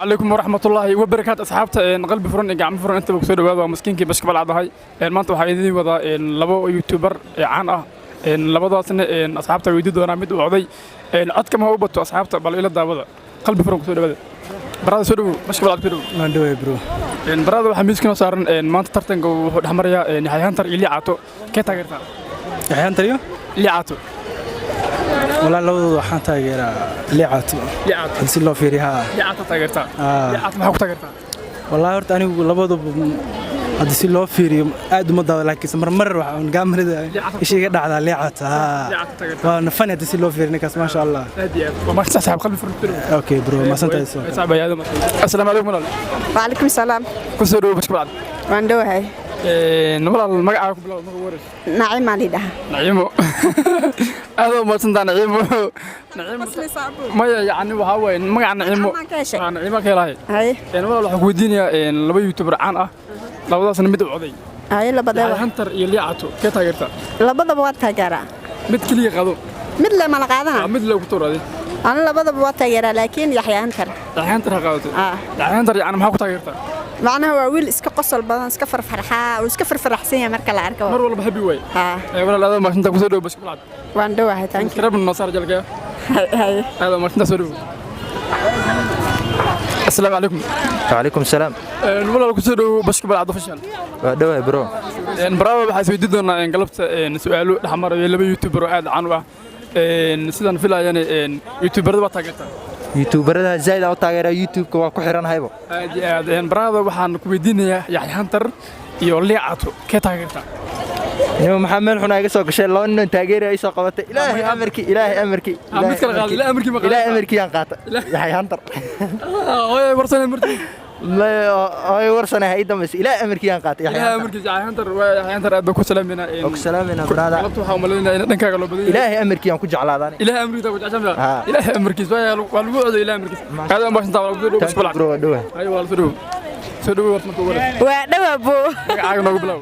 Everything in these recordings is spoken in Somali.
عليكم ورحمة الله وبركاته أصحابته قلبي فرن قاعد فرن أنت بكسر هذا مسكين بس قبل عضهاي ما أنت وحيدي وضع لبو يوتيوبر عن لبضة سنة أصحابته ويدي رامد وعضي أتكم هو بتو أصحابته بل إلى الدعوة قلبي فرن كسر هذا براد سرو مش قبل عض ما ندوي برو براد وحميس كنا صار ما أنت ترتنج وحمريا نهاية هنتر اللي عطو كيف تغيرتها نهاية هنتر يو اللي عطو ولا لو waxaan taageeraa liicaato si loo fiiriyaa liicaato taageertaa liicaato maxaa ku taageertaa wallahi horta anigu labadaba hadii si loo fiiriyo aad uma daawado laakiin mar waxaan gaamirida ishiga dhacdaa liicaato waa nafan hadii si loo fiiriyo kaas ma sha Allah aad iyo aad ma saxab qalbi furtiro okay bro ma santaayso saabayaado assalaamu alaykum wa alaykum salaam ku soo dhaw bashka baad waan dhawahay walaal magacaaga ku bilow marka wareys naciim ali dhaha naciimo aado ma santaan naciimo ما يعني وهاوي ما عن نعيمو نعيمو كيلاهي هاي والله waxaan ku weydiinayaa laba youtuber caan ah labadaasna mid u coday هاي labadaba hunter iyo liicaato ka taageerta labadaba waa taageeraa mid kaliya qado mid la ma qaadana mid lagu tuuray ana labadaba waa taageeraa laakiin yaxya hunter qaadato yaxya hunter yani maxaa ku taageerta macnaha waa wiil iska qosol badan iska farfarxaa oo iska farfarxsan yahay marka la arko mar walba habi way walaal ma inta ku soo dhaw bas kulaad waan dhawahay thank you rabna nasar jalka هاي هذا ما كنت أسولف السلام عليكم وعليكم السلام والله كنت أسولف بس قبل عضو فشل دواء برو برافو بحيث يديدنا إن قلبت سؤاله الحمر يلبي يوتيوبر عاد عنوه سيدنا فيلا يعني يوتيوبر ده بتاعته يوتيوبر ده زايد أو تاجر يوتيوب كوا كحران هايبو يعني برافو بحن كويدينيا يعني هنتر يولي عطو كتاجرته يوم محمد حنا يقصوا كشيء لون تاجر يسوق قوته إلهي أمريكي إلهي أمريكي ينقاطع يحيى هنتر هاي ورسنا أمريكي لا هاي ورسنا هيدا بس إلهي أمريكي ينقاطع يحيى أمريكي يحيى هنتر أدوك سلامنا وكسلامنا برادة قلبت وحملنا إن كان قلبي إلهي أمريكي ينكو جعل هذا إلهي أمريكي تقول عشان إلهي أمريكي والوعد إلهي أمريكي هذا ما شنطة ولا بس بلع أي والله سدوا waa buu magacaaga noogu bilow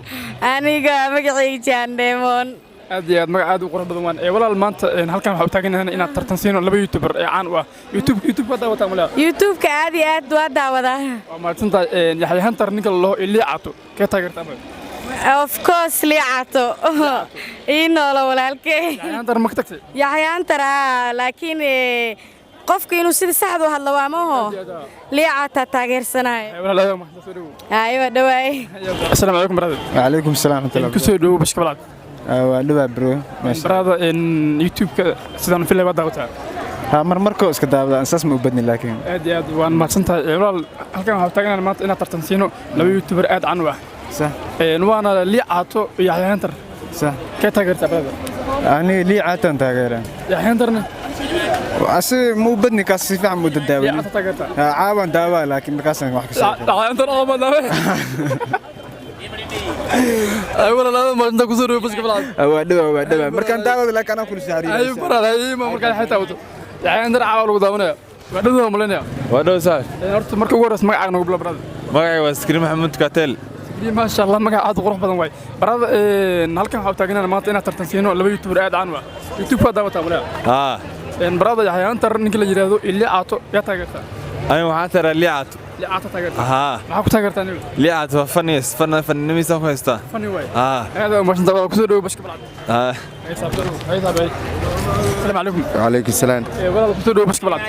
aniga magacayga Jandeemon aad iyo aad magacaad u qurux badan waan walaal maanta halkan waxa u taaganahay inaad tartansiino laba youtuber ee caan u ah youtube ka daawata malaa youtube-ka aad iyo aad waa daawadaa waa maadsantahay yaxya hunter ninka loo liicaato ka taageertaa of course liicaato inoo walaalkay yaxya hunter ma ka tagtay yaxya hunter laakiin qofku inuu sida saxdu hadlo waa ma ho liicata taageersanay walaalaha ma soo dhaw aywa dhawaay assalaamu alaykum brother وعليكم السلام ورحمة الله ku soo dhaw bashka balaad waa bro brother youtube ka sidaan filay wada wata marmarko iska daawada asaas ma u badni laakiin aad iyo aad waan maadsantahay walaal halkan waxa taaganahay maanta inaad tartansiino laba youtuber aad caan u ah صح waana liicaato yaxya hunter صح ka taageertaa brother ani liicaataan taageeraa yaxya hunterna asi ma u badni kaas si fiican muddo daawada liicaato taageertaa caawan daawaa laakiin markaasaan wax ka soo yaxya hunter ma daawe ay walaal ma inta ku soo dhaw bas qablaad waa dhawa markaan daawada laakiin aan kula saariyay ay barada ay ma markaa xita wato yaxya hunter caawa lagu daawanaya waa dhaw malinaya waa dhaw saar horta marka ugu horeys magacaaga noogu bilow brother magacay waa Iskri Maxamuud Katel ما شاء الله magac aad qurux badan way barada halkan waxa taaganahay maanta inaad tartansiino laba youtuber aad caan ah youtube ka daawata malaa barada yaxya hunter ninka la yiraahdo liicaato ya taageerta أنا وحاتر liicaato taageerta maxaa ku taageertaa aniga liicaato fanimisa ku haysta fani way هذا ما شنت ku soo dhaw bashka balad ay saabay السلام عليكم وعليكم السلام walaal ku soo dhaw bashka balad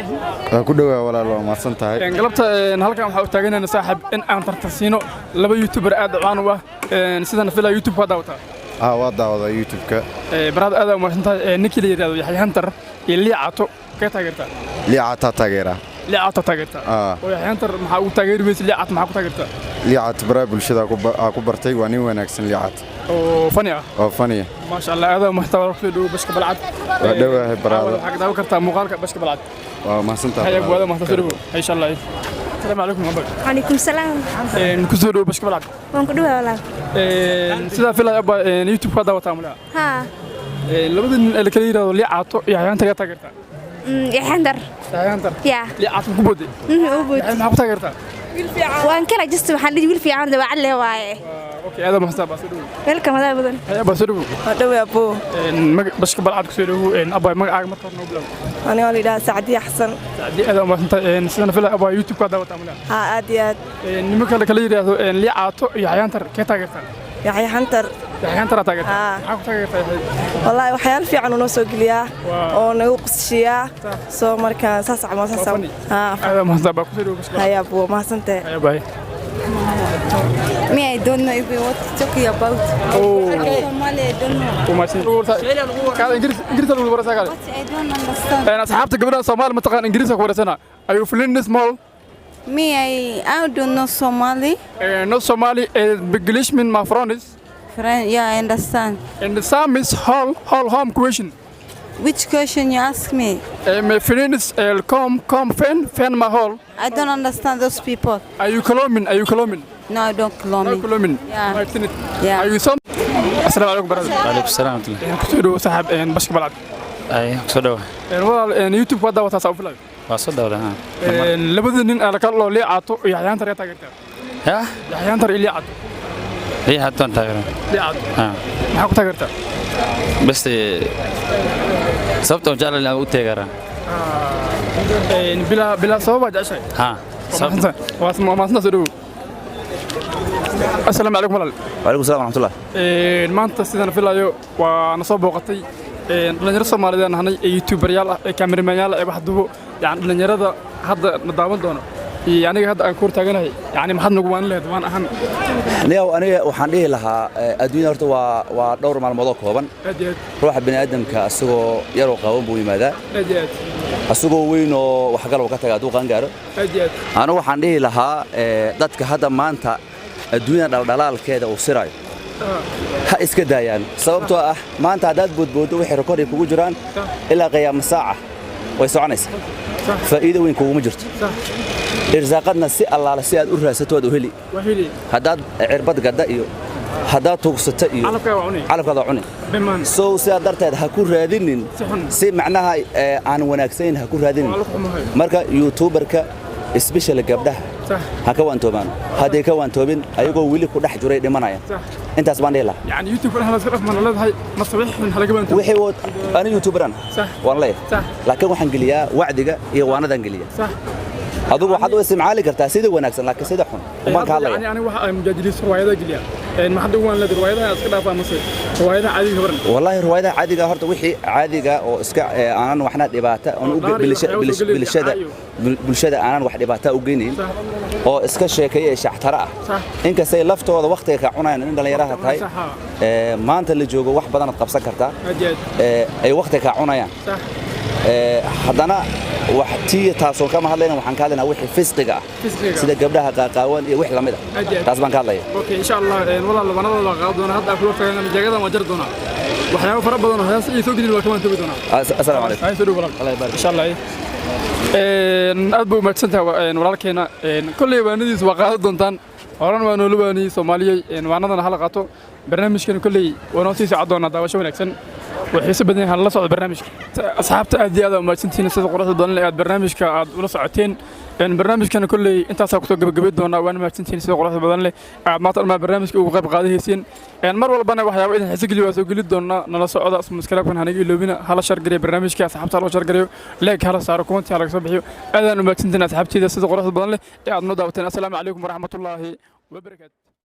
ku dhawaa walaal waa maadsan tahay galabta halkan waxa taaganahay saaxib in aan tartansiino laba youtuber aad caan u ah sidana fila youtube ka daawata waa daawada youtube-ka barada aad ma shanta ninka la yiraahdo yaxya hunter liicaato ka taageertaa liicaataa taageeraa liicaato taageertaa oo yaxya hunter maxaa uu taageeri weysay liicaato maxaa ku taageertaa liicaat baraa bulshada ku bartay waa nin wanaagsan liicaat oo fani ah oo fani ma sha Allah aad muxtawa ku dhaw bashka balcad waa dhawahay barada waxa daaw kartaa muuqaalka bashka balcad waa maadsan tahay hayag wada muxtasir insha Allah السلام عليكم ورحمة الله عليكم السلام كسر دو بشكل بعد وانك دوها ولا سيدا في الأب يوتيوب هذا وتعملها ها لابد اللي كليرا اللي عطوا يعني أنت جات تقدر يا حندر يا اللي عطوا كبودي وبود يعني ما تقدر وان كلا جست محل يقول في عند بعلي واي اوكي هذا محساب باسدو welcome هذا بدن باسدو wadhowe abuu bashka balcad ku soo dhawo abay magacaaga marka noo bilow aniga la yidhaha sacdiya xasan sacdiya aad ma santa sidana fila abay youtube ka daawata amala haa aad iyo aad nimanka kala yiraahdo liicaato iyo xayaantar ka taageerta yaxya xantar xayaantar taageerta maxaa ku taageerta wallaahi waxyaalo fiican uu noo soo geliyaa oo nagu qashiyaa soo markaa saas camal saas هذا محساب ku soo dhawo bashka haya abuu mahadsantahay haya bay me I don't know if what to talk about Somali I don't know وما كان انجليزي لو برسا قال what I don't understand انا اصحابتي قبل الصومال ما تقان انجليزي كورسنا ايو فلين سمول me I don't know Somali نو سومالي بجليش من ما فرانس friend yeah I understand and the same is whole home question which question you ask me my friends come fan my hall I don't understand those people are you Colombia no I don't call me Colombia Yeah. are you some السلام عليكم برادر عليكم السلام ورحمة الله. كنتو صاحب بشك بلعب أي صدوا. والله يوتيوب ودا وتاسع فلاي صدوا ها. لبدن على كله لي عطو يحيان ترى تاجرت ها؟ يحيان ترى لي عطو ليه حتى تاجر؟ لي عطو ها. ما حكوا تاجرت بس سبت وجعل اللي أقول تاجر. بلا صواب جاشي ها. سبت. واسمع ما سنسدو السلام عليكم ورحمة الله. وعليكم السلام ورحمة الله. maanta sidaan filayo waa na soo booqatay dhalinyaro Soomaaliyeed aan ahay youtuberyaal ah cameramanyaal ah wax dubo yani dhalinyarada hadda na daawan doono iyo aniga hadda aan ku taaganahay yani maxad nagu waan leeyahay waan ahan aniga waxaan dhihi lahaa adduunyada horta waa dhowr maalmood oo kooban ruuxa bini aadamka asagoo yar oo qaban buu yimaadaa asagoo weyn oo wax gal ka tagaa duqan gaaro anigu waxaan dhihi lahaa dadka hadda maanta adduunyada dhaldhalaalkeeda uu sirayo ha iska daayaan sababtoo ah maanta haddaad boodboodo wixii rekoord ay kugu jiraan ilaa qiyaama saaca way soconaysaa faa'iido weyn kuguma jirto irsaaqadna si allaale si aad u raadsato aad u heli haddaad cirbad gadda iyo haddaad tuugsata iyo calafkaada cuni sow sidaa darteed ha ku raadinin si macnaha aan wanaagsayn ha ku raadinin marka youtuberka especially gabdhaha ha ka waantoobaan hadday ka waantoobin ayagoo weli ku dhex jiray dhimanaya intaas baan dhihi lahaa yani youtube waxaa laska dhafman leedahay masabiixin halaga waantoobin wixii ani youtuberan waan leeyahay laakiin waxaan geliyaa wacdiga iyo waanadan geliyaa adigu waxaad u isticmaali kartaa sida wanaagsan laakiin sida xun uma ka hadlaya yani aniga waxa ay mujaajiliis riwaayada geliya ma hadda waan leedahay riwaayadaha iska dhaafaa mase riwaayadaha caadiga baran wallahi riwaayadaha caadiga horta wixii caadiga oo iska aanan waxna dhibaato aan u bulshada aanan wax dhibaato u geynin oo iska sheekaya shaxtara ah inkastay laftooda waqtiga ka cunayaan in dhalinyaraha tahay maanta la joogo wax badan aad qabsan kartaa ay waqtiga ka cunayaan haddana wax tii taasoo kama hadlayna waxaan ka hadlaynaa wixii fisqiga ah sida gabdhaha qaaqaawan iyo wix la mid ah taas baan ka hadlaya okay insha Allah walaal labanada la qaado doona hadda ku fahmaan jagada ma jar doona waxyaabo fara badan oo hees iyo soo gudin waa kama tabi doona assalaamu calaykum ay soo dhaw walaal Allah ybarik insha Allah aad buu mahadsantahay walaalkeena kulli waanadiis waa qaado doontaan horan waa noo lubaani Soomaaliyeey waanadana hal qaato barnaamijkan kulli waa noo sii socod doona daawasho wanaagsan وحيس بدين هلا صعد برنامج أصحابته أدي هذا ما تنتين سيد قرص دون الأد برنامج كأد ولا ساعتين إن برنامج كان كله أنت ساكت قبل دونا وأنا ما تنتين سيد قرص بدون لي ما طلع ما برنامج وغيب قاعد هيسين إن مرة ولا بنا وحياة إذا حسيت لي واسوق لي دونا نلا صعد اسم مشكلة كنا هنيجي لو بينا هلا شرقري برنامج كأصحابته هلا شرقري لك هلا صار كومنت هلا صبحي هذا ما تنتين أصحابتي سيد قرص بدون لي قاعد نضع السلام عليكم ورحمة الله وبركاته